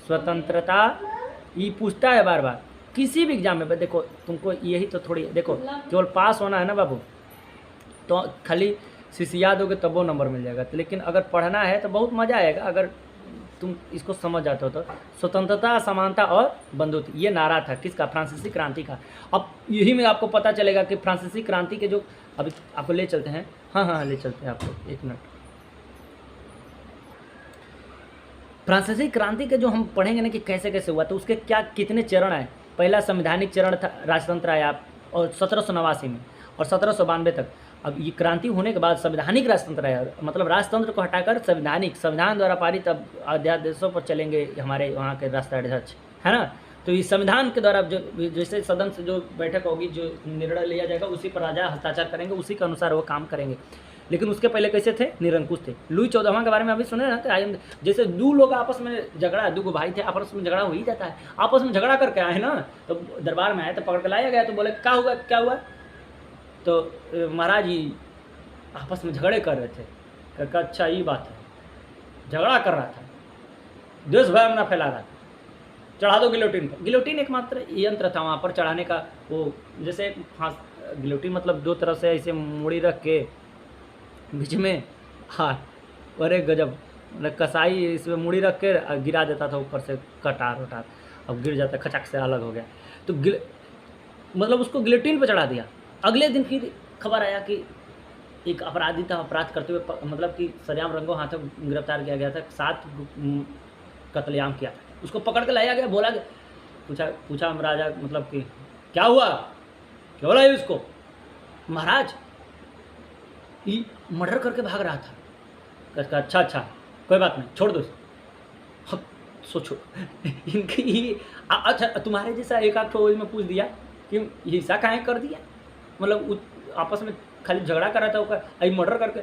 स्वतंत्रता। ये पूछता है बार बार किसी भी एग्जाम में। देखो तुमको यही तो थोड़ी, देखो केवल पास होना है ना बाबू, तो खाली सिसिया दोगे तब वो नंबर मिल जाएगा। तो लेकिन अगर पढ़ना है तो बहुत मज़ा आएगा अगर तुम इसको समझ जाते हो। तो स्वतंत्रता, समानता और बंधुत्व, ये नारा था किसका? फ्रांसीसी क्रांति का। अब यही में आपको पता चलेगा कि फ्रांसीसी क्रांति के जो, अभी आपको ले चलते हैं, हाँ ले चलते हैं आपको, एक मिनट। फ्रांसीसी क्रांति के जो हम पढ़ेंगे ना कि कैसे कैसे हुआ, तो उसके क्या कितने चरण आए। पहला संवैधानिक चरण था, राजतंत्र आया और 1789 में, और 1792 तक। अब ये क्रांति होने के बाद संवैधानिक राजतंत्र आया, मतलब राजतंत्र को हटाकर संवैधानिक, संविधान द्वारा पारित अब अध्यादेशों पर चलेंगे हमारे वहाँ के राष्ट्राध्यक्ष, है ना। तो इस संविधान के द्वारा जो जैसे सदन से जो बैठक होगी, जो निर्णय लिया जाएगा, उसी पर राजा हस्ताक्षर करेंगे, उसी के अनुसार वो काम करेंगे। लेकिन उसके पहले कैसे थे? निरंकुश थे। लुई 14वां के बारे में अभी सुने ना, तो जैसे दो लोग आपस में झगड़ा, दो भाई थे, आपस में झगड़ा हो ही जाता है। आपस में झगड़ा करके आए ना, तो दरबार में आए तो पकड़ के लाया गया, तो बोले क्या हुआ क्या हुआ? तो महाराज जी आपस में झगड़े कर रहे थे। कहा अच्छा ये बात है, झगड़ा कर रहा था, देश भर में फैला रहा था, चढ़ा दो गिलोटिन पर। गिलोटिन एकमात्र यंत्र था वहाँ पर चढ़ाने का। वो जैसे फांस, गिलोटिन मतलब दो तरफ से ऐसे मुड़ी रख के बीच में, हाँ अरे गजब, मतलब कसाई इसमें मुड़ी रख के गिरा देता था ऊपर से कटार वटार, अब गिर जाता, खचक से अलग हो गया। तो मतलब उसको गिलोटिन पर चढ़ा दिया। अगले दिन फिर खबर आया कि एक अपराधी था, अपराध करते हुए मतलब कि सरेआम रंगों हाथों गिरफ्तार किया गया था, 7 कत्लेआम किया था, उसको पकड़ के लाया गया। बोला पूछा हम राजा मतलब कि क्या हुआ, क्यों लाए उसको? महाराज ये मर्डर करके भाग रहा था। अच्छा अच्छा कोई बात नहीं, छोड़ दो। सोचो इनकी अच्छा तुम्हारे जैसा एक आध ठो में पूछ दिया कि हिस्सा काहे कर दिया, मतलब आपस में खाली झगड़ा कर रहा था, वो मर्डर करके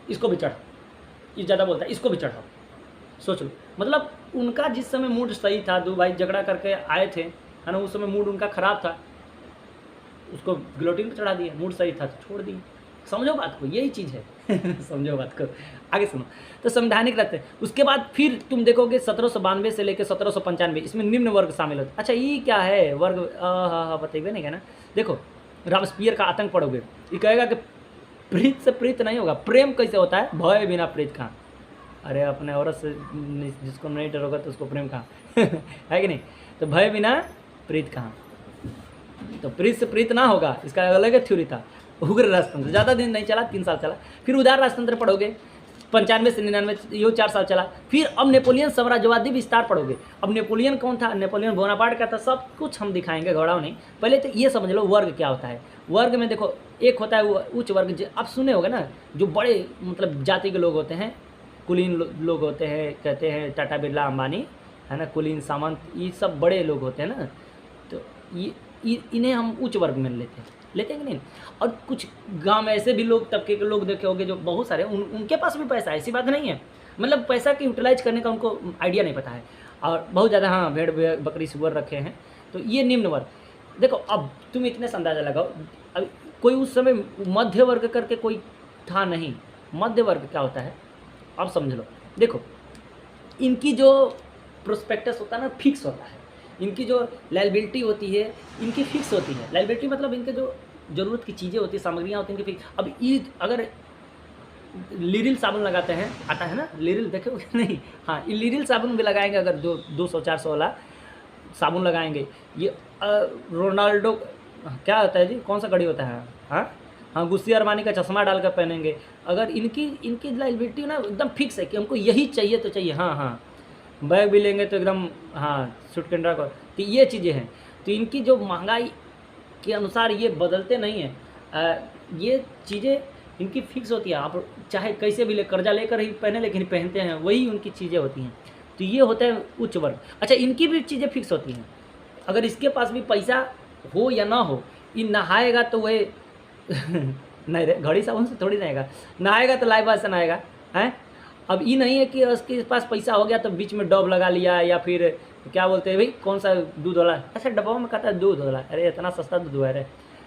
इसको भी चढ़ा, ये ज़्यादा बोलता है, इसको भी चढ़ाओ। सोच लो, मतलब उनका जिस समय मूड सही था, दो भाई झगड़ा करके आए थे, है ना, उस समय मूड उनका खराब था, उसको गिलोटिन पर चढ़ा दिया। मूड सही था तो छोड़ दिए। समझो बात को, यही चीज़ है समझो बात को, आगे सुनो। तो संवैधानिक रहते, उसके बाद फिर तुम देखोगे 1792 से लेकर 1795 इसमें निम्न वर्ग शामिल होते। अच्छा ये क्या है वर्ग? बताइए नहीं क्या ना। देखो रॉबस्पियर का आतंक पढ़ोगे, ये कहेगा कि प्रीत से प्रीत नहीं होगा, प्रेम कैसे होता है? भय बिना प्रीत कहाँ। अरे अपने औरत से जिसको नहीं डरोगा तो उसको प्रेम कहाँ है कि नहीं? तो भय बिना प्रीत कहाँ, तो प्रीत से प्रीत ना होगा, इसका अलग है थ्योरी था। उग्र राजतंत्र ज़्यादा दिन नहीं चला, 3 साल चला। फिर उदार राजतंत्र पढ़ोगे 95 से 99, ये 4 साल चला। फिर अब नेपोलियन साम्राज्यवादी विस्तार पढ़ोगे। अब नेपोलियन कौन था? नेपोलियन बोनापार्ट का था। सब कुछ हम दिखाएंगे, घबराओ नहीं। पहले तो ये समझ लो वर्ग क्या होता है। वर्ग में देखो एक होता है वो उच्च वर्ग, आप सुने होगे ना, जो बड़े मतलब जाति के लोग होते हैं, कुलीन लोग होते हैं, कहते हैं टाटा बिरला अंबानी, है ना, कुलीन सामंत, ये सब बड़े लोग होते हैं ना, तो ये इन्हें हम उच्च वर्ग में लेते हैं कि नहीं। और कुछ गांव में ऐसे भी लोग, तबके के लोग देखे होंगे जो बहुत सारे उनके पास भी पैसा है, ऐसी बात नहीं है, मतलब पैसा की यूटिलाइज करने का उनको आइडिया नहीं पता है, और बहुत ज़्यादा हाँ भेड़ बकरी सुअर रखे हैं, तो ये निम्न वर्ग। देखो अब तुम इतने से अंदाज़ा लगाओ, अब कोई उस समय मध्य वर्ग करके कोई था नहीं। मध्य वर्ग क्या होता है अब समझ लो। देखो इनकी जो प्रोस्पेक्टस होता है ना, फिक्स होता है। इनकी जो लायबिलिटी होती है इनकी फिक्स होती है। लायबिलिटी मतलब इनके जो ज़रूरत की चीज़ें होती है, सामग्रियाँ होती हैं इनकी फिक्स। अब ईद अगर लिरिल साबुन लगाते हैं, आता है ना लिरिल, देखे नहीं? हाँ, ये लिरिल साबुन भी लगाएंगे, अगर 200-400 वाला साबुन लगाएंगे। ये रोनाल्डो क्या होता है जी, कौन सा घड़ी होता है, हाँ गुस्सी अरमानी का चश्मा डाल कर पहनेंगे। अगर इनकी लायबिलिटी ना एकदम फिक्स है कि हमको यही चाहिए तो चाहिए। हाँ बैग भी लेंगे तो एकदम हाँ सूट कैंडरा को, तो ये चीज़ें हैं। तो इनकी जो महंगाई के अनुसार ये बदलते नहीं हैं, ये चीज़ें इनकी फिक्स होती है। आप चाहे कैसे भी कर्जा लेकर ही पहने, लेकिन पहनते हैं, वही उनकी चीज़ें होती हैं। तो ये होता है उच्च वर्ग। अच्छा इनकी भी चीज़ें फिक्स होती हैं। अगर इसके पास भी पैसा हो या ना हो, ये नहाएगा तो वह नहीं रे, घड़ी साबुन से थोड़ी रहेगा, नहाएगा तो लाइफ से नहाएगा हैं। अब ये नहीं है कि उसके पास पैसा हो गया तो बीच में डब लगा लिया, या फिर क्या बोलते हैं भाई कौन सा दूध वाला, अच्छा डब्बा में कहता है दूध वाला, अरे इतना सस्ता दूध है रे,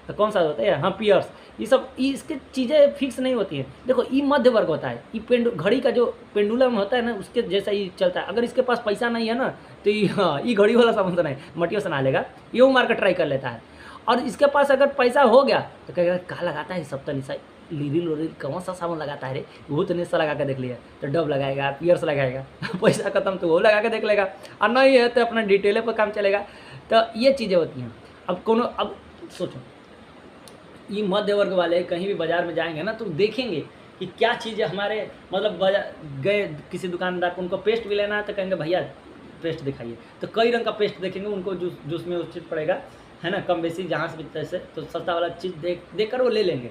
तो कौन सा होता है, हाँ पियर्स। ये सब इसके चीज़ें फिक्स नहीं होती हैं। देखो ये मध्य वर्ग होता है। ये घड़ी का जो पेंडुलम होता है ना, उसके जैसा ही चलता है। अगर इसके पास पैसा नहीं है ना, तो ये घड़ी वाला सामान तो नहीं, मटियों से नहा लेगा, ये मार कर ट्राई कर लेता है। और इसके पास अगर पैसा हो गया तो कहेगा कहाँ लगाता है सब, तो निशा लिरिल कौन सा साबुन लगाता है रे, वो तो निशा लगा के देख लिया, तो डब लगाएगा, पियर्स लगाएगा पैसा खत्म तो वो लगा के देख लेगा, और नहीं है तो अपना डिटेले पर काम चलेगा। तो ये चीज़ें होती हैं। अब सोचो ये मध्य वर्ग वाले कहीं भी बाज़ार में जाएंगे ना, तो देखेंगे कि क्या चीज़ें हमारे मतलब बाजार गए किसी दुकानदार को, उनको पेस्ट भी लेना है तो कहेंगे भैया पेस्ट दिखाइए, तो कई रंग का पेस्ट देखेंगे, उनको जूस में उचित पड़ेगा, है ना, कम बेसी जहाँ से भी जैसे, तो सस्ता वाला चीज़ देख कर वो ले लेंगे,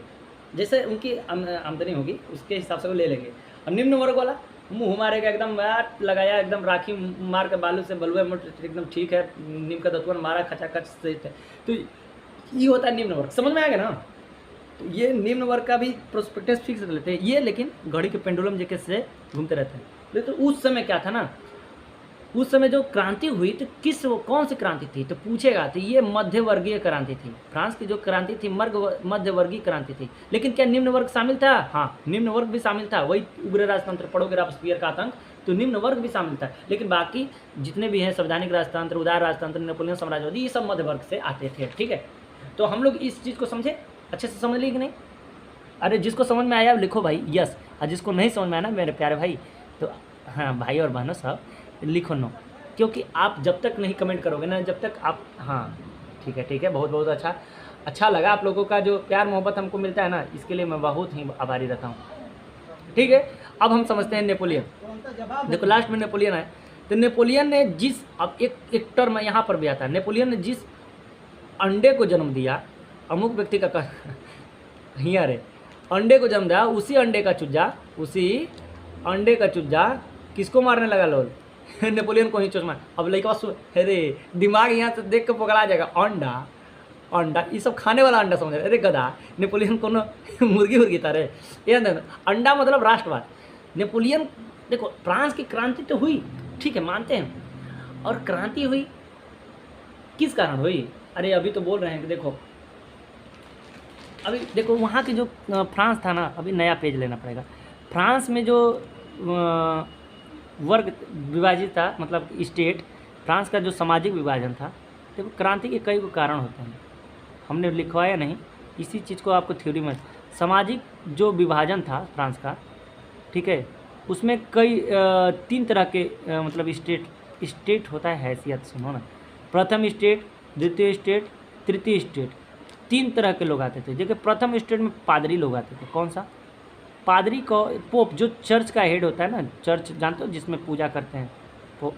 जैसे उनकी आमदनी होगी उसके हिसाब से वो ले लेंगे। और निम्न वर्ग वाला मुँह मारेगा एकदम यार लगाया एकदम राखी मार के बालू से बलुआ मुठ एकदम ठीक है, नीम का दतवन मारा खचाखच से। तो ये होता है निम्न वर्ग, समझ में आ गया ना। तो ये निम्न वर्ग का भी प्रोस्पेक्टस फिक्स लेते हैं ये, लेकिन घड़ी के पेंडुलम जैसे से घूमते रहते हैं। लेकिन तो उस समय क्या था ना, उस समय जो क्रांति हुई तो कौन सी क्रांति थी, तो पूछेगा तो ये मध्यवर्गीय क्रांति थी। फ्रांस की जो क्रांति थी मध्यवर्गीय क्रांति थी। लेकिन क्या निम्न वर्ग शामिल था? हाँ, निम्न वर्ग भी शामिल था। वही उग्र राजतंत्र पढ़ोगे रॉबेस्पियर का आतंक, तो निम्न वर्ग भी शामिल था। लेकिन बाकी जितने भी हैं संवैधानिक राजतंत्र, उदार राजतंत्र, नेपोलियन साम्राज्यवादी, ये सब मध्य वर्ग से आते थे। ठीक है, तो हम लोग इस चीज़ को समझे, अच्छे से समझ ली कि नहीं? अरे जिसको समझ में आया लिखो भाई यस, और जिसको नहीं समझ में आया ना मेरे प्यारे भाई, तो हाँ भाई और बहनों सब लिखो नो, क्योंकि आप जब तक नहीं कमेंट करोगे ना, जब तक आप, हाँ ठीक है, बहुत बहुत अच्छा लगा आप लोगों का जो प्यार मोहब्बत हमको मिलता है ना, इसके लिए मैं बहुत ही आभारी रहता हूँ। ठीक है, अब हम समझते हैं नेपोलियन। देखो लास्ट में नेपोलियन आए, तो नेपोलियन ने जिस, अब एक टर्म यहाँ पर भी आता है, नेपोलियन ने जिस अंडे को जन्म दिया, अमुक व्यक्ति का हिया रे अंडे को जन्म दिया, उसी अंडे का चुज्जा किसको मारने लगा लोल? नेपोलियन को ही चोट मार। अब लड़का अरे दिमाग यहाँ से देख के पकड़ा जाएगा। अंडा ये सब खाने वाला अंडा समझ रहे? अरे गधा, नेपोलियन को मुर्गी था रे। ये अंडा मतलब राष्ट्रवाद। नेपोलियन देखो, फ्रांस की क्रांति तो हुई, ठीक है मानते हैं, और क्रांति हुई किस कारण हुई? अरे अभी तो बोल रहे हैं कि देखो, अभी देखो वहाँ की जो फ्रांस था ना, अभी नया पेज लेना पड़ेगा। फ्रांस में जो वर्ग विभाजित था, मतलब स्टेट, फ्रांस का जो सामाजिक विभाजन था, देखो क्रांति के कई कारण होते हैं, हमने लिखवाया नहीं, इसी चीज़ को आपको थ्योरी में, सामाजिक जो विभाजन था फ्रांस का, ठीक है, उसमें कई 3 तरह के मतलब स्टेट होता है, हैसियत सुनो ना, प्रथम स्टेट, द्वितीय स्टेट, तृतीय स्टेट, 3 तरह के लोग आते थे। देखिए प्रथम स्टेट में पादरी लोग आते थे। कौन सा पादरी को? पोप, जो चर्च का हेड होता है ना, चर्च जानते हो जिसमें पूजा करते हैं,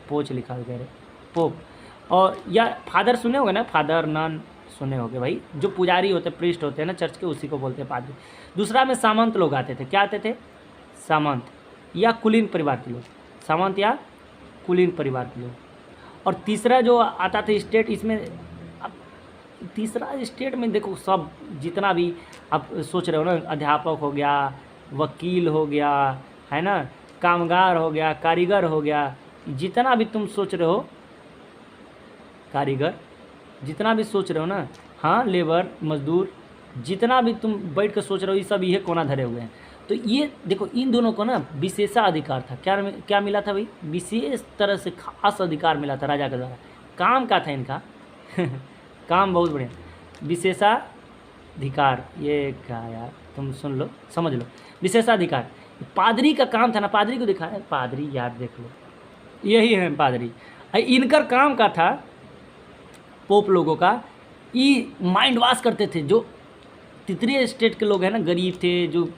पोच लिखा वगैरह, पोप। और या फादर सुने होंगे ना, फादर नन सुने होंगे भाई, जो पुजारी होते हैं, प्रीस्ट होते हैं ना चर्च के, उसी को बोलते हैं पादरी। दूसरा में सामंत लोग आते थे। क्या आते थे? सामंत या कुलीन परिवार के लोग, सामंत या कुलीन परिवार के लोग। और तीसरा जो आता था स्टेट, इसमें तीसरा स्टेट में देखो सब जितना भी आप सोच रहे हो ना, अध्यापक हो गया, वकील हो गया, है ना, कामगार हो गया, कारीगर हो गया, जितना भी तुम सोच रहे हो, कारीगर जितना भी सोच रहे हो ना, हाँ लेबर मजदूर, जितना भी तुम बैठ कर सोच रहे हो, ये सब ये कोना धरे हुए हैं। तो ये देखो इन दोनों को ना विशेषाधिकार था। क्या मिला था भाई? विशेष तरह से खास अधिकार मिला था राजा के द्वारा। काम का था इनका काम बहुत बढ़िया, विशेषाधिकार। ये क्या यार, तुम सुन लो समझ लो, विशेषाधिकार पादरी का काम था ना। पादरी को दिखा है, पादरी यार देख लो, यही है पादरी। इनकर काम का था, पोप लोगों का, ये माइंड वॉश करते थे। जो तीसरे स्टेट के लोग हैं ना, गरीब थे, जो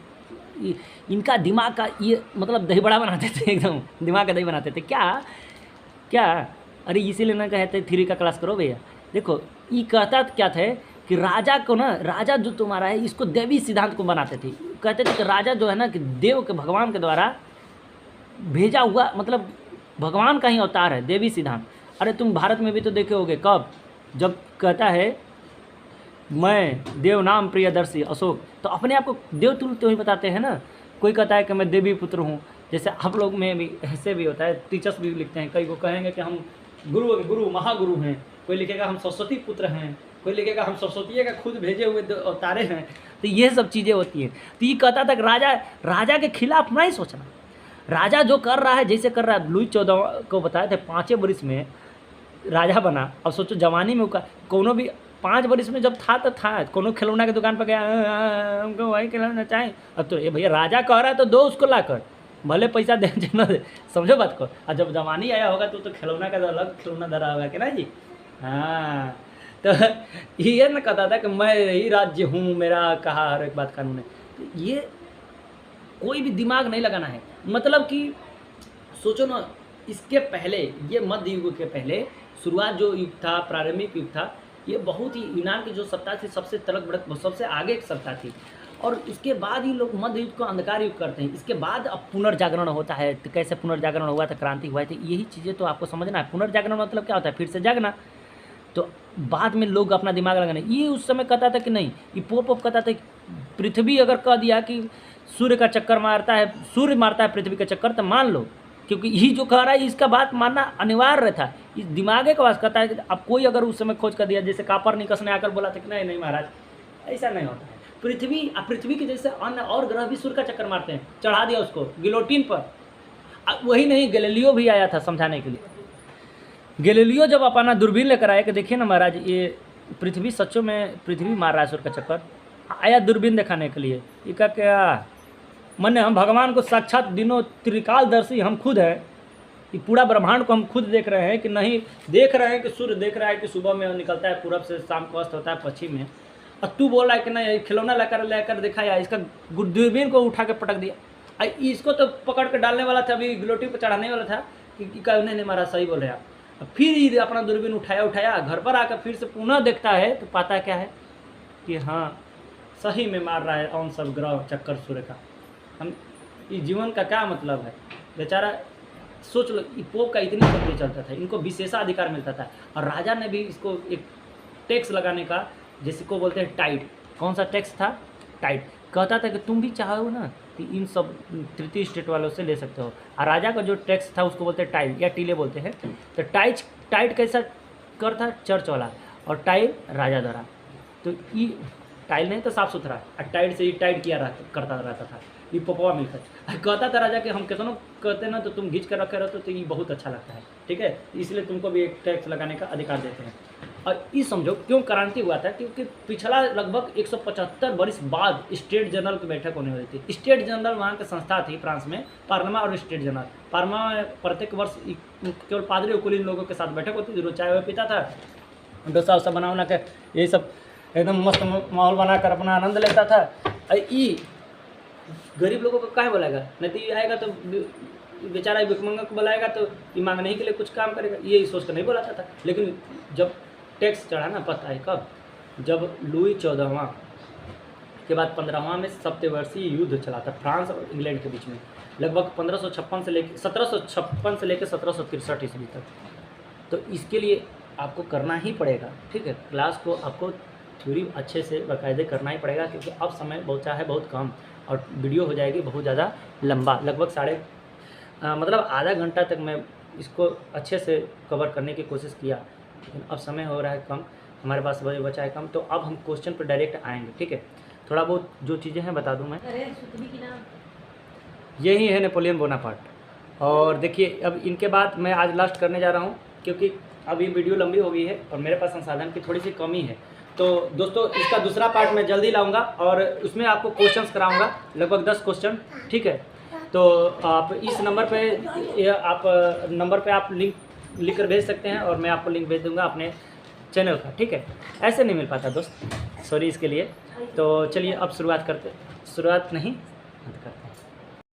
इनका दिमाग का ये मतलब दही बड़ा बनाते थे, एकदम दिमाग का दही बनाते थे। क्या अरे इसीलिए ना कहते थ्योरी का क्लास करो भैया। देखो ये कहता क्या था कि राजा को ना, राजा जो तुम्हारा है, इसको देवी सिद्धांत को बनाते थे। कहते थे कि राजा जो है ना, कि देव के, भगवान के द्वारा भेजा हुआ, मतलब भगवान का ही अवतार है, देवी सिद्धांत। अरे तुम भारत में भी तो देखे होगे, कब जब कहता है मैं देव नाम प्रियदर्शी अशोक, तो अपने आप को देव तुल्य तो ही बताते हैं ना। कोई कहता है कि मैं देवी पुत्र हूँ, जैसे आप लोग में भी ऐसे भी होता है, टीचर्स भी लिखते हैं, कई को कहेंगे कि हम गुरु महागुरु हैं, कोई लिखेगा हम सरस्वती पुत्र हैं, कोई लिखेगा हम सरस्वती का खुद भेजे हुए अवतारे हैं। तो ये सब चीज़ें होती हैं। तो ये कहता था कि राजा के खिलाफ नहीं सोचना। राजा जो कर रहा है, जैसे कर रहा है, लुई 14 को बताया था 5 वर्ष में राजा बना। अब सोचो जवानी में कोनो भी 5 वर्ष में जब था तो था, कोनो खिलौना की दुकान पर गया, हमको वही खिलौना चाहिए। अब तो ये भैया राजा कह रहा है तो दो उसको ला कर, भले पैसा दे न दे, समझो बात को। और जब जवानी आया होगा तो खिलौना का अलग खिलौना धरा होगा कि ना जी। हाँ, तो ये ना कहता था कि मैं यही राज्य हूँ, मेरा कहा हर एक बात कानून है। तो ये कोई भी दिमाग नहीं लगाना है। मतलब कि सोचो ना, इसके पहले, ये मध्य युग के पहले शुरुआत जो युग था, प्रारंभिक युग था, ये बहुत ही यूनान की जो सत्ता थी, सबसे तलक भड़क, सबसे आगे एक सत्ता थी। और उसके बाद ही लोग मध्य युग को अंधकार युग करते हैं। इसके बाद अब पुनर्जागरण होता है। तो कैसे पुनर्जागरण हुआ था, क्रांति हुआ थी, यही चीज़ें तो आपको समझना है। पुनर्जागरण मतलब क्या होता है, फिर से जागना। तो बाद में लोग अपना दिमाग लगाने, ये उस समय कहता था कि नहीं, ये पोप कहता था कि पृथ्वी अगर कह दिया कि सूर्य का चक्कर मारता है, सूर्य मारता है पृथ्वी का चक्कर, तो मान लो, क्योंकि ये जो कह रहा है इसका बात मानना अनिवार्य था। इस दिमागे का वास कहता है कि अब कोई अगर उस समय खोज कर दिया, जैसे कापरनिकस ने आकर बोला था कि नहीं महाराज ऐसा नहीं होता है, पृथ्वी के जैसे अन्य और ग्रह भी सूर्य का चक्कर मारते हैं, चढ़ा दिया उसको गिलोटिन पर। वही नहीं, गैलीलियो भी आया था समझाने के लिए। गैलीलियो जब अपना दूरबीन लेकर आया कि देखिए ना महाराज, ये पृथ्वी सच्चों में पृथ्वी मार रहा है सूर्य का चक्कर, आया दूरबीन दिखाने के लिए। ये क्या मन, हम भगवान को साक्षात दिनों त्रिकालदर्शी हम खुद हैं, कि पूरा ब्रह्मांड को हम खुद देख रहे हैं कि नहीं, देख रहे हैं कि सूर्य देख रहा है कि सुबह में निकलता है पूरब से, शाम को अस्त होता है पश्चिम में, और तू बोल रहा है कि नहीं खिलौना लेकर दिखाया, इसका दूरबीन को उठा के पटक दिया। इसको तो पकड़ के डालने वाला था, अभी गिलोटी पर चढ़ाने वाला था कि नहीं महाराज सही बोल रहे हैं आप। फिर अपना दूरबीन उठाया, घर पर आकर फिर से पुनः देखता है तो पाता क्या है कि हाँ सही में मार रहा है और सब ग्रह चक्कर सूर्य का। हम इस जीवन का क्या मतलब है, बेचारा सोच लो, पोप का इतनी शक्ति चलता था, इनको विशेषाधिकार मिलता था, और राजा ने भी इसको एक टैक्स लगाने का, जिसको बोलते हैं टाइड। कौन सा टैक्स था, टाइड। कहता था कि तुम भी चाहो ना कि इन सब तृतीय स्टेट वालों से ले सकते हो, और राजा का जो टैक्स था उसको बोलते हैं टाइड या टीले बोलते हैं। तो टाइड कैसा कर था, चर्च वाला, और टाइड राजा द्वारा। तो ये टाइल नहीं तो साफ सुथरा, और टाइड से ही टाइड करता रहता था ये पोपवा मिलकर। कहता था राजा कि हम कितनों कहते ना तो तुम घींच कर रखे रहते तो ये बहुत अच्छा लगता है, ठीक है, इसलिए तुमको भी एक टैक्स लगाने का अधिकार देते हैं। और ये समझो क्यों क्रांति हुआ था, क्योंकि पिछला लगभग 175 वर्ष बाद स्टेट जनरल की बैठक होने वाली थी। स्टेट जनरल वहाँ की संस्था थी फ्रांस में, पार्लियामेंट और स्टेट जनरल। पार्लियामेंट में प्रत्येक वर्ष केवल पादरी और कुलीन लोगों के साथ बैठक होती थी, जो चाय वह पीता था, डोसा वोसा बना के यही सब एकदम मस्त माहौल बनाकर अपना आनंद लेता था। ये गरीब लोगों को काहे बुलाएगा, नहीं आएगा तो बेचारा भिखमंगा को बुलाएगा तो ये मांगने के लिए कुछ काम करेगा, ये सोच कर नहीं बुलाता था। लेकिन जब टैक्स चढ़ा ना, पता है कब, जब लुई 14वां के बाद 15वां में सप्तवर्षीय युद्ध चला था फ्रांस और इंग्लैंड के बीच में, लगभग 1756 से लेकर 1763 ईस्वी तक। तो इसके लिए आपको करना ही पड़ेगा, ठीक है, क्लास को आपको थ्योरी अच्छे से बाकायदे करना ही पड़ेगा, क्योंकि अब समय बचा है बहुत कम, और वीडियो हो जाएगी बहुत ज़्यादा लंबा, लगभग मतलब आधा घंटा तक मैं इसको अच्छे से कवर करने की कोशिश किया, लेकिन अब समय हो रहा है कम, हमारे पास वही बचा है कम। तो अब हम क्वेश्चन पर डायरेक्ट आएंगे, ठीक है। थोड़ा बहुत जो चीज़ें हैं बता दूं मैं। यही है नेपोलियन बोनापार्ट। और देखिए अब इनके बाद मैं आज लास्ट करने जा रहा हूँ, क्योंकि अब ये वीडियो लंबी हो गई है और मेरे पास संसाधन की थोड़ी सी कमी है। तो दोस्तों इसका दूसरा पार्ट मैं जल्दी लाऊंगा, और उसमें आपको क्वेश्चंस कराऊंगा, लगभग 10 क्वेश्चन, ठीक है। तो आप इस नंबर पे आप लिंक लिख कर भेज सकते हैं, और मैं आपको लिंक भेज दूंगा अपने चैनल का, ठीक है। ऐसे नहीं मिल पाता दोस्त, सॉरी इसके लिए। तो चलिए अब शुरुआत नहीं करते।